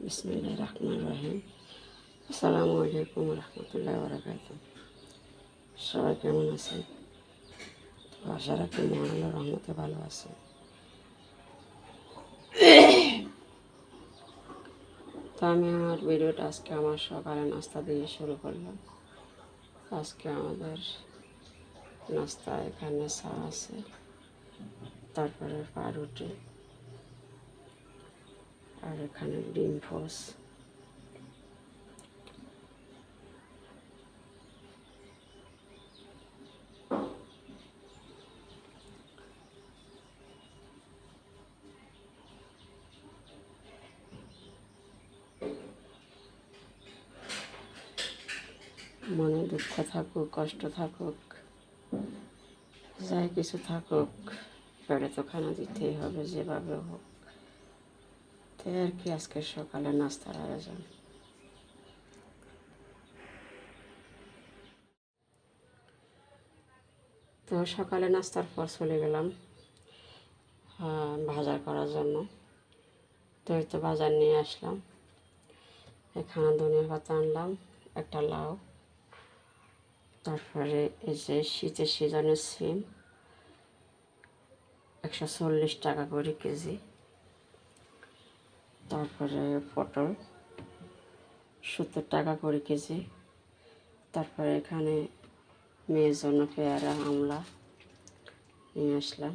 বিসমিল্লাহির রহমানির রহিম। আসসালামু আলাইকুম রহমতুল্লাহি ওয়া বারাকাতুহু। সবাই কেমন আছেন? তো আশা রাখি মহান আল্লাহর রহমতে ভালো আছেন। তো আমি আমার ভিডিওটা আজকে আমার সকালে নাস্তা দিয়ে শুরু করলাম। আজকে আমাদের নাস্তা এখানে চা আছে, তারপরে পাউরুটি, আর এখানে ডিম পোচ। মনে দুঃখ থাকুক, কষ্ট থাকুক, যাই কিছু থাকুক, পেটে তো খানা দিতেই হবে যেভাবে হোক। তাই আর কি আজকে সকালে নাস্তার আয়োজন। তো সকালে নাস্তার পর চলে গেলাম বাজার করার জন্য। তো এই তো বাজার নিয়ে আসলাম। এখানে ধনিয়া পাতা আনলাম, একটা লাউ, তারপরে এই যে শীতের সিজনের সিম 140 টাকা করে কেজি, তারপরে পটল 70 টাকা করে কেজি, তারপরে এখানে মেয়ের জন্য পেয়ারা আমলা নিয়ে আসলাম।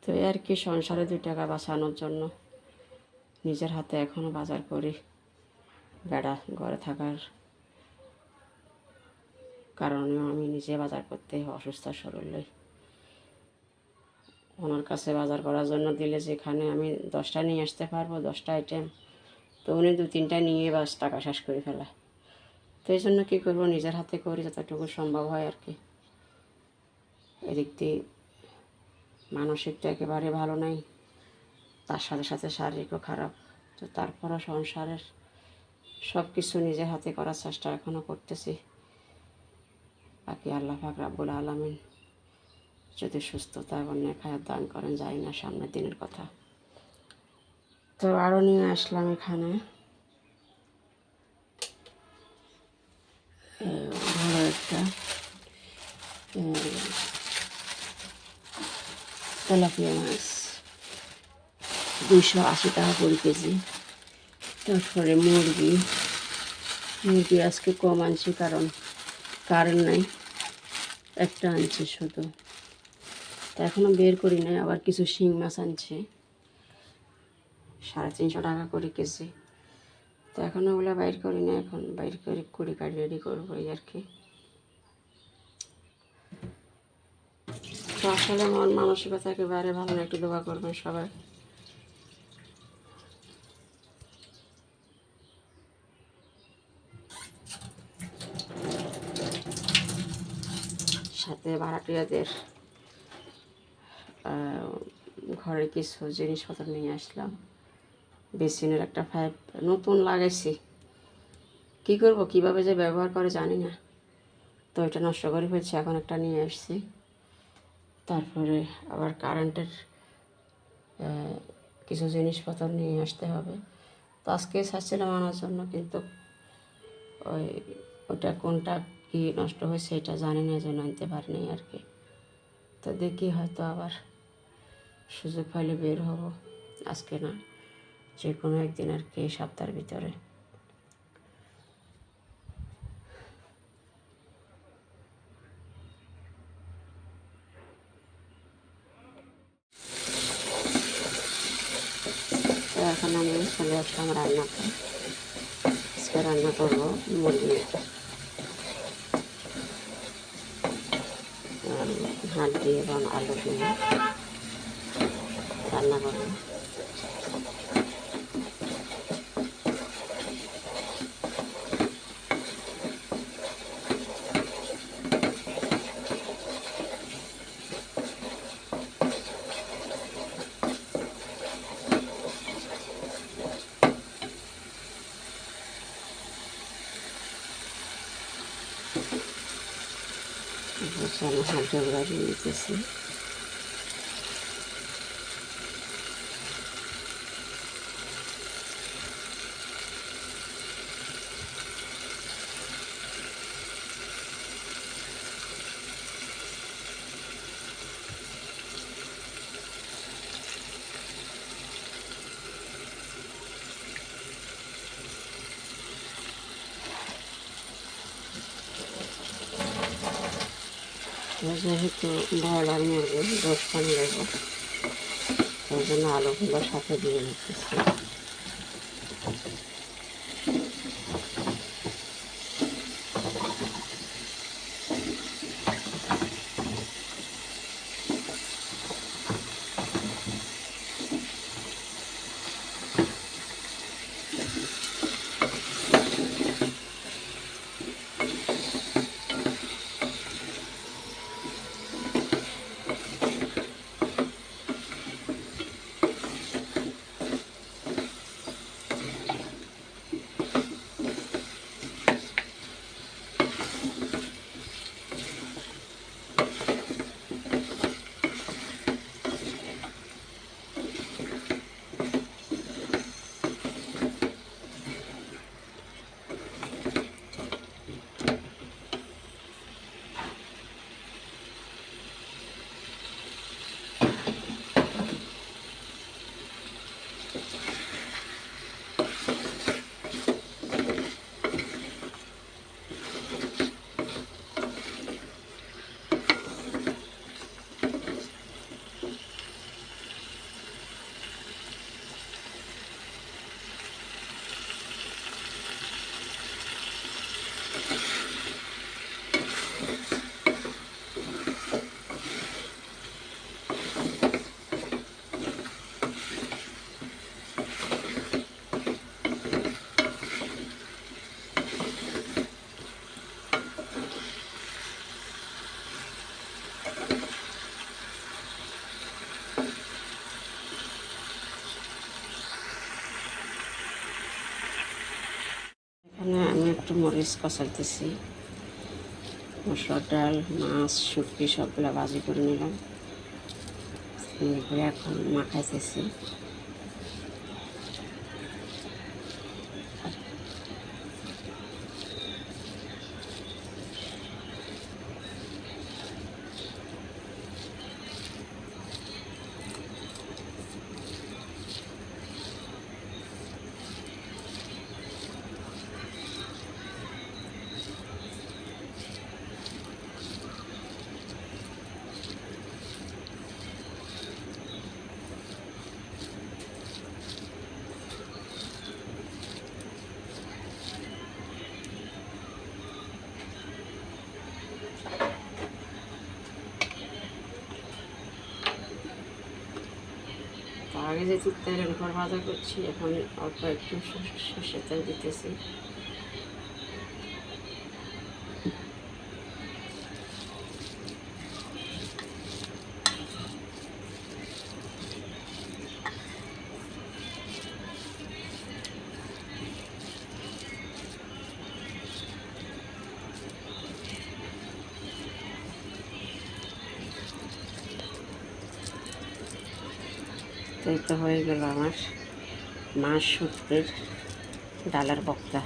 তো আর কি সংসারে 2 টাকা বাঁচানোর জন্য নিজের হাতে এখনও বাজার করি। বেড়া ঘরে থাকার কারণেও আমি নিজে বাজার করতে অসুস্থ শরীরে। ওনার কাছে বাজার করার জন্য দিলে যেখানে আমি 10টা নিয়ে আসতে পারবো, 10টা আইটেম, তো উনি 2-3টা নিয়ে বাস টাকা শেষ করে ফেলা। তো এই জন্য কী করবো, নিজের হাতে করি যতটুকু সম্ভব হয় আর কি। এদিক দিয়ে মানসিক তো একেবারে ভালো নাই, তার সাথে সাথে শারীরিকও খারাপ। তো তারপরও সংসারের সব কিছু নিজের হাতে করার চেষ্টা এখনও করতেছি। বাকি আল্লাহ পাক রাব্বুল আলামিন যদি সুস্থতা এবং নেক হায়াত দান করেন, জানি না, সামনের দিনের কথা। তো আরও নিয়ে আসলাম এখানে ভালো একটা তেলাপিয়া মাছ 280 টাকা করে কেজি। তারপরে মুরগি আজকে কম আনছি, কারণ কারেন্ট নাই, একটা আনছি শুধু। তো এখনও বের করি নাই। আবার কিছু শিং মাছ আনছি 350 টাকা করে কেজি। তো এখন ওগুলো বাইর করি না, এখন বাইর করে কুড়ি কাটি রেডি করবো এই আর কি। তো আসলে মন মানসিকতা একেবারে ভালো না, একটু দোয়া করবেন সবাই। সাথে ভাড়াটিয়াদের ঘরের কিছু জিনিসপত্র নিয়ে আসলাম। বেসিনের একটা পাইপ নতুন লাগাইছি, কী করবো, কীভাবে যে ব্যবহার করে জানি না, তো এটা নষ্ট করে ফেলছি, এখন একটা নিয়ে আসছি। তারপরে আবার কারেন্টের কিছু জিনিসপত্র নিয়ে আসতে হবে। তো আজকে চাচ্ছিলাম আনার জন্য, কিন্তু ওটা কোনটা কি নষ্ট হয়েছে এটা জানি না, জন্য আনতে পারিনি আর কি। তো দেখি হয়তো আবার সুযোগ পাইলে বের হব, আজকে না, যে কোনো একদিন আর কি, এই সপ্তাহের ভিতরে। তো এখন আমি চলে আসলাম রান্নাতে। আজকে রান্না করবো মুরগি হাড্ডি এবং আলু দিয়ে রান্না করবো। আমি হাড্ডিগুলো দিয়ে দিতেছি। যেহেতু ব্রয়লার মুরগি 10-15 দেবো, ওই জন্য আলুগুলো সাথে দিয়ে দিতেছি। এখানে আমি একটু মরিচ কষাইতেছি, মসুর ডাল, মাছ, শুটকি সবগুলো ভাজি করে নিলাম, করে এখন মাখাইতেছি। আগে যেহেতু তেলের উপর ভাজা করছি, এখন অল্প একটু সর্ষের তেল দিতেছি। এই তো হয়ে গেল আমার মাছ শুটকির ডালের বক্তা।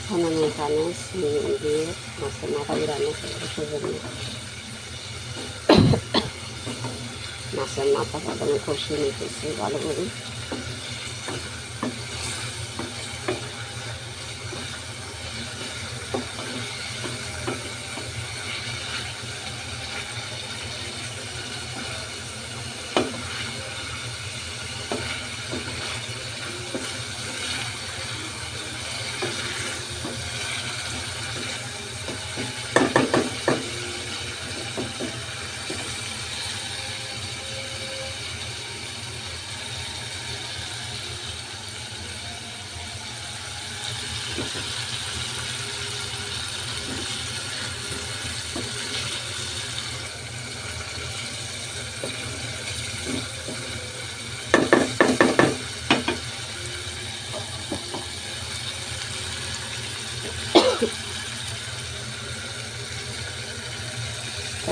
এখন আমি এখানে সিম দিয়ে মাছের মাথা দিয়ে রান্না করবো। সেজন্য মাছের মাথাটা আমি কষিয়ে নিতেছি ভালো করে।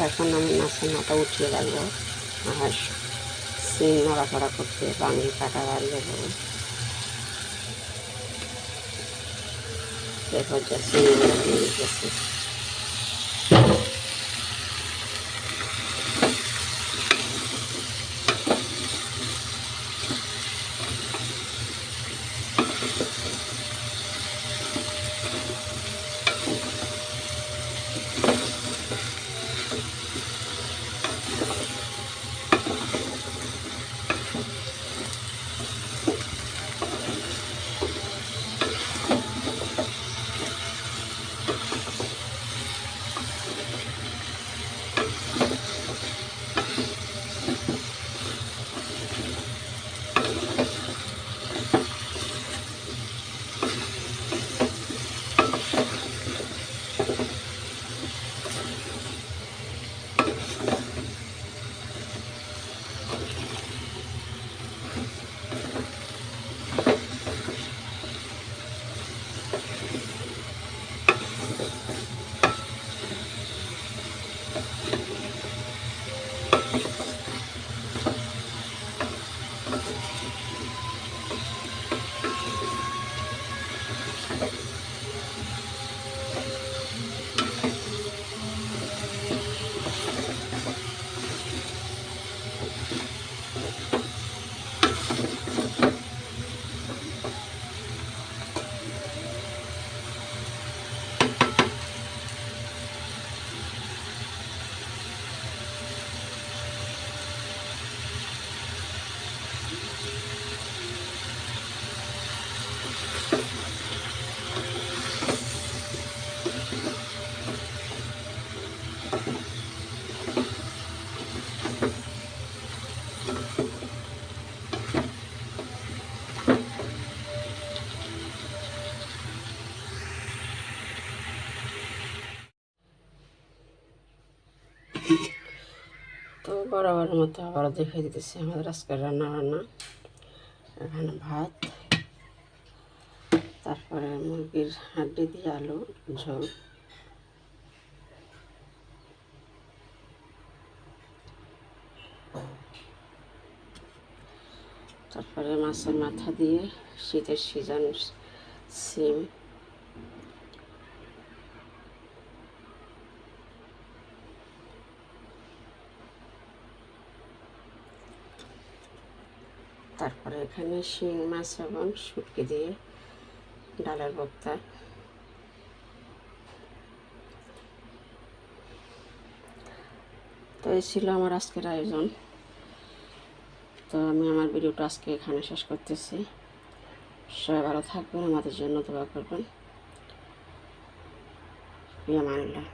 এখন আমি মাছের মাথা উঠিয়ে রাখবো, আর সিম নড়াচড়া করতে বাঙি কাটা বাড়ি দেবো। এরপর যা সিমগুলো দিয়ে দিতেছি। তো বরাবর মতো আবারও দেখে দিতেছি আমাদের আজকের রান্না। এখানে ভাত, তারপরে মুরগির হাড্ডি দিয়ে আলু ঝোল, তারপরে মাছের মাথা দিয়ে শীতের সিজন সিম, তারপরে এখানে শিং মাছ এবং শুটকি দিয়ে ডালের ভর্তা। তো এই ছিল আমার আজকের আয়োজন। তো আমি আমার ভিডিওটা আজকে এখানে শেষ করতেছি। সবাই ভালো থাকবেন, আমাদের জন্য দোয়া করবেন। ফি আমানিল্লাহ।